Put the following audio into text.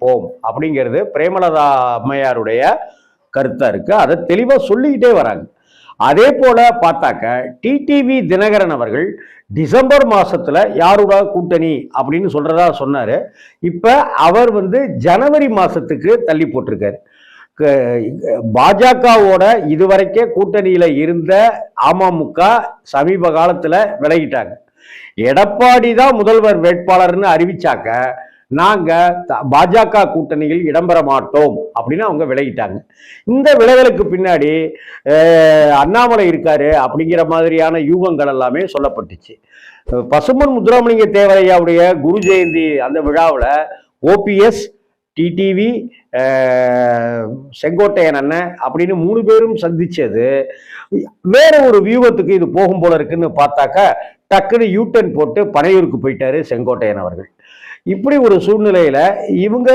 போம் அப்படிங்கிறது பிரேமலதா அம்மையாருடைய கருத்தா இருக்கு. அதை தெளிவா சொல்லிக்கிட்டே வராங்க. அதே போல பார்த்தாக்க டிடிவி தினகரன் அவர்கள் டிசம்பர் மாசத்துல யாரோட கூட்டணி அப்படின்னு சொல்றதா சொன்னாரு. இப்ப அவர் ஜனவரி மாசத்துக்கு தள்ளி போட்டிருக்காரு. பாஜகவோட இதுவரைக்கே கூட்டணியில இருந்த அமமுக சமீப காலத்துல விலகிட்டாங்க. எடப்பாடி தான் முதல்வர் வேட்பாளர்னு அறிவிச்சாக்க நாங்க பாஜக கூட்டணியில் இடம்பெற மாட்டோம் அப்படின்னு அவங்க விலகிட்டாங்க. இந்த விலகலுக்கு பின்னாடி அண்ணாமலை இருக்காரு அப்படிங்கிற மாதிரியான யூகங்கள் எல்லாமே சொல்லப்பட்டுச்சு. பசும்பொன் முத்துராமலிங்க தேவரையாவுடைய குரு ஜெயந்தி அந்த விழாவில் ஓபிஎஸ், டிடிவி, செங்கோட்டையன் அண்ணன் அப்படின்னு 3 பேரும் சந்திச்சது வேற ஒரு வியூகத்துக்கு இது போகும் போல இருக்குன்னு பார்த்தாக்கா டக்குன்னு யூட்டன் போட்டு பனையூருக்கு போயிட்டாரு செங்கோட்டையன் அவர்கள். இப்படி ஒரு சூழ்நிலையில இவங்க